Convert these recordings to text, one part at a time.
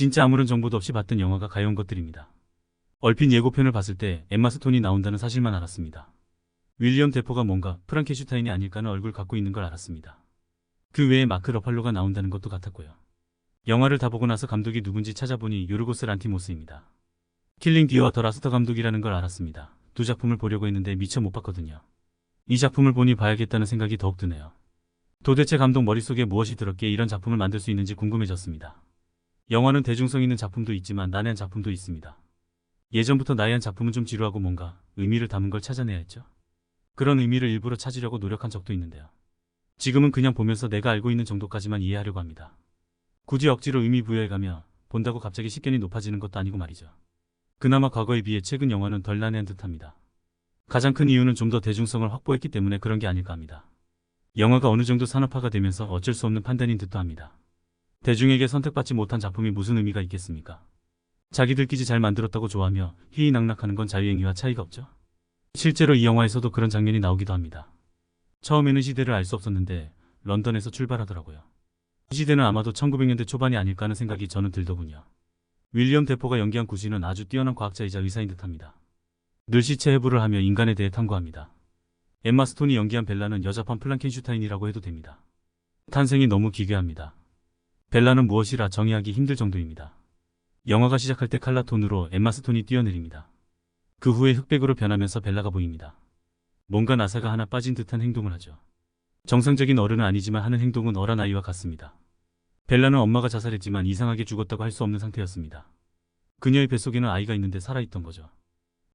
진짜 아무런 정보도 없이 봤던 영화가 가여운 것들입니다. 얼핏 예고편을 봤을 때 엠마 스톤이 나온다는 사실만 알았습니다. 윌리엄 데포가 뭔가 프랑켄슈타인이 아닐까는 얼굴 갖고 있는 걸 알았습니다. 그 외에 마크 러팔로가 나온다는 것도 같았고요. 영화를 다 보고 나서 감독이 누군지 찾아보니 요르고스 란티모스입니다. 킬링 디어와 더 라스터 감독이라는 걸 알았습니다. 두 작품을 보려고 했는데 미처 못 봤거든요. 이 작품을 보니 봐야겠다는 생각이 더욱 드네요. 도대체 감독 머릿속에 무엇이 들었기에 이런 작품을 만들 수 있는지 궁금해졌습니다. 영화는 대중성 있는 작품도 있지만 난해한 작품도 있습니다. 예전부터 난해한 작품은 좀 지루하고 뭔가 의미를 담은 걸 찾아내야 했죠. 그런 의미를 일부러 찾으려고 노력한 적도 있는데요. 지금은 그냥 보면서 내가 알고 있는 정도까지만 이해하려고 합니다. 굳이 억지로 의미 부여해가며 본다고 갑자기 식견이 높아지는 것도 아니고 말이죠. 그나마 과거에 비해 최근 영화는 덜 난해한 듯합니다. 가장 큰 이유는 좀 더 대중성을 확보했기 때문에 그런 게 아닐까 합니다. 영화가 어느 정도 산업화가 되면서 어쩔 수 없는 판단인 듯도 합니다. 대중에게 선택받지 못한 작품이 무슨 의미가 있겠습니까? 자기들끼리 잘 만들었다고 좋아하며 희희낙낙하는 건 자유행위와 차이가 없죠. 실제로 이 영화에서도 그런 장면이 나오기도 합니다. 처음에는 시대를 알 수 없었는데 런던에서 출발하더라고요. 이 시대는 아마도 1900년대 초반이 아닐까 하는 생각이 저는 들더군요. 윌리엄 데포가 연기한 구시는 아주 뛰어난 과학자이자 의사인 듯합니다. 늘 시체 해부를 하며 인간에 대해 탐구합니다. 엠마 스톤이 연기한 벨라는 여자판 플랑켄슈타인이라고 해도 됩니다. 탄생이 너무 기괴합니다. 벨라는 무엇이라 정의하기 힘들 정도입니다. 영화가 시작할 때 칼라톤으로 엠마 스톤이 뛰어내립니다. 그 후에 흑백으로 변하면서 벨라가 보입니다. 뭔가 나사가 하나 빠진 듯한 행동을 하죠. 정상적인 어른은 아니지만 하는 행동은 어란 아이와 같습니다. 벨라는 엄마가 자살했지만 이상하게 죽었다고 할 수 없는 상태였습니다. 그녀의 뱃속에는 아이가 있는데 살아있던 거죠.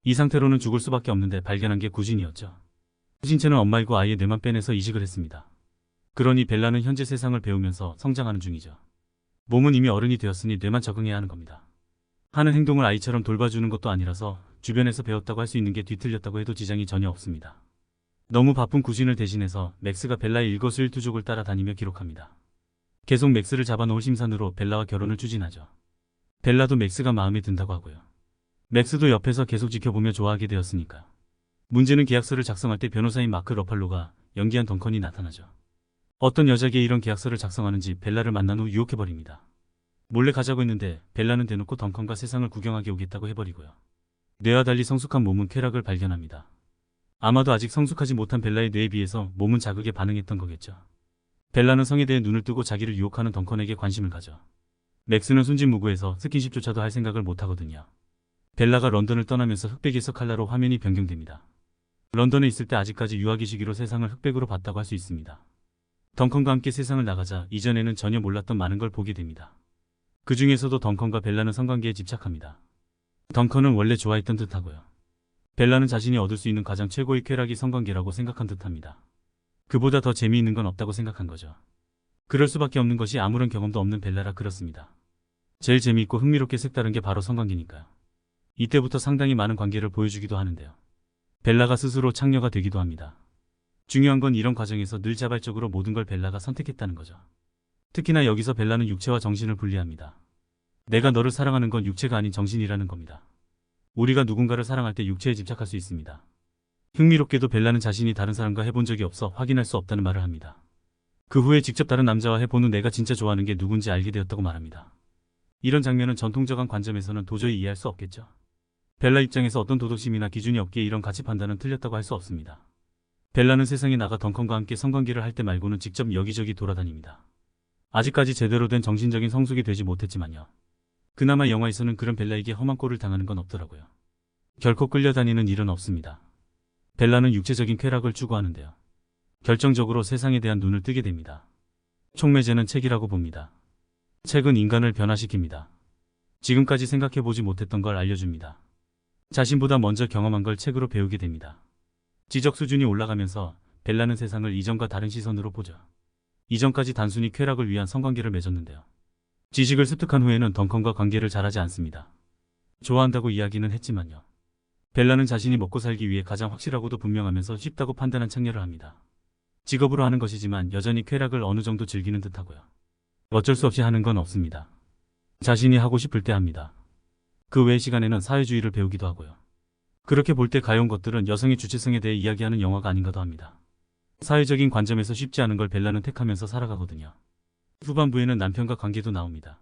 이 상태로는 죽을 수밖에 없는데 발견한 게 구진이었죠. 신체는 엄마이고 아이의 뇌만 빼내서 이식을 했습니다. 그러니 벨라는 현재 세상을 배우면서 성장하는 중이죠. 몸은 이미 어른이 되었으니 뇌만 적응해야 하는 겁니다. 하는 행동을 아이처럼 돌봐주는 것도 아니라서 주변에서 배웠다고 할 수 있는 게 뒤틀렸다고 해도 지장이 전혀 없습니다. 너무 바쁜 구신을 대신해서 맥스가 벨라의 일거수일투족을 따라다니며 기록합니다. 계속 맥스를 잡아놓을 심산으로 벨라와 결혼을 추진하죠. 벨라도 맥스가 마음에 든다고 하고요. 맥스도 옆에서 계속 지켜보며 좋아하게 되었으니까. 문제는 계약서를 작성할 때 변호사인 마크 러팔로가 연기한 덩컨이 나타나죠. 어떤 여자에게 이런 계약서를 작성하는지 벨라를 만난 후 유혹해버립니다. 몰래 가자고 했는데 벨라는 대놓고 덩컨과 세상을 구경하게 오겠다고 해버리고요. 뇌와 달리 성숙한 몸은 쾌락을 발견합니다. 아마도 아직 성숙하지 못한 벨라의 뇌에 비해서 몸은 자극에 반응했던 거겠죠. 벨라는 성에 대해 눈을 뜨고 자기를 유혹하는 덩컨에게 관심을 가져. 맥스는 순진무구해서 스킨십조차도 할 생각을 못하거든요. 벨라가 런던을 떠나면서 흑백에서 칼라로 화면이 변경됩니다. 런던에 있을 때 아직까지 유아기 시기로 세상을 흑백으로 봤다고 할 수 있습니다. 덩컨과 함께 세상을 나가자 이전에는 전혀 몰랐던 많은 걸 보게 됩니다. 그 중에서도 덩컨과 벨라는 성관계에 집착합니다. 덩컨은 원래 좋아했던 듯하고요. 벨라는 자신이 얻을 수 있는 가장 최고의 쾌락이 성관계라고 생각한 듯합니다. 그보다 더 재미있는 건 없다고 생각한 거죠. 그럴 수밖에 없는 것이 아무런 경험도 없는 벨라라 그렇습니다. 제일 재미있고 흥미롭게 색다른 게 바로 성관계니까요. 이때부터 상당히 많은 관계를 보여주기도 하는데요. 벨라가 스스로 창녀가 되기도 합니다. 중요한 건 이런 과정에서 늘 자발적으로 모든 걸 벨라가 선택했다는 거죠. 특히나 여기서 벨라는 육체와 정신을 분리합니다. 내가 너를 사랑하는 건 육체가 아닌 정신이라는 겁니다. 우리가 누군가를 사랑할 때 육체에 집착할 수 있습니다. 흥미롭게도 벨라는 자신이 다른 사람과 해본 적이 없어 확인할 수 없다는 말을 합니다. 그 후에 직접 다른 남자와 해본 후 내가 진짜 좋아하는 게 누군지 알게 되었다고 말합니다. 이런 장면은 전통적인 관점에서는 도저히 이해할 수 없겠죠. 벨라 입장에서 어떤 도덕심이나 기준이 없기에 이런 가치 판단은 틀렸다고 할 수 없습니다. 벨라는 세상에 나가 덩컨과 함께 성관계를 할 때 말고는 직접 여기저기 돌아다닙니다. 아직까지 제대로 된 정신적인 성숙이 되지 못했지만요. 그나마 영화에서는 그런 벨라에게 험한 꼴을 당하는 건 없더라고요. 결코 끌려다니는 일은 없습니다. 벨라는 육체적인 쾌락을 추구하는데요. 결정적으로 세상에 대한 눈을 뜨게 됩니다. 촉매제는 책이라고 봅니다. 책은 인간을 변화시킵니다. 지금까지 생각해보지 못했던 걸 알려줍니다. 자신보다 먼저 경험한 걸 책으로 배우게 됩니다. 지적 수준이 올라가면서 벨라는 세상을 이전과 다른 시선으로 보죠. 이전까지 단순히 쾌락을 위한 성관계를 맺었는데요. 지식을 습득한 후에는 덩컨과 관계를 잘하지 않습니다. 좋아한다고 이야기는 했지만요. 벨라는 자신이 먹고 살기 위해 가장 확실하고도 분명하면서 쉽다고 판단한 창녀를 합니다. 직업으로 하는 것이지만 여전히 쾌락을 어느 정도 즐기는 듯하고요. 어쩔 수 없이 하는 건 없습니다. 자신이 하고 싶을 때 합니다. 그 외의 시간에는 사회주의를 배우기도 하고요. 그렇게 볼 때 가여운 것들은 여성의 주체성에 대해 이야기하는 영화가 아닌가도 합니다. 사회적인 관점에서 쉽지 않은 걸 벨라는 택하면서 살아가거든요. 후반부에는 남편과 관계도 나옵니다.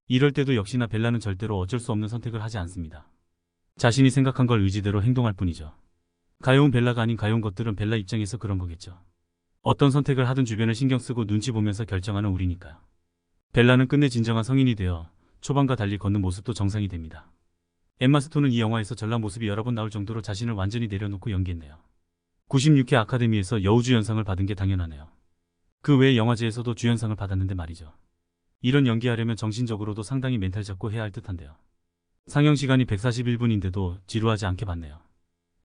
이럴 때도 역시나 벨라는 절대로 어쩔 수 없는 선택을 하지 않습니다. 자신이 생각한 걸 의지대로 행동할 뿐이죠. 가여운 벨라가 아닌 가여운 것들은 벨라 입장에서 그런 거겠죠. 어떤 선택을 하든 주변을 신경 쓰고 눈치 보면서 결정하는 우리니까요. 벨라는 끝내 진정한 성인이 되어 초반과 달리 걷는 모습도 정상이 됩니다. 엠마 스톤은 이 영화에서 전람 모습이 여러 번 나올 정도로 자신을 완전히 내려놓고 연기했네요. 96회 아카데미에서 여우주연상을 받은 게 당연하네요. 그 외의 영화제에서도 주연상을 받았는데 말이죠. 이런 연기하려면 정신적으로도 상당히 멘탈 잡고 해야 할 듯한데요. 상영 시간이 141분인데도 지루하지 않게 봤네요.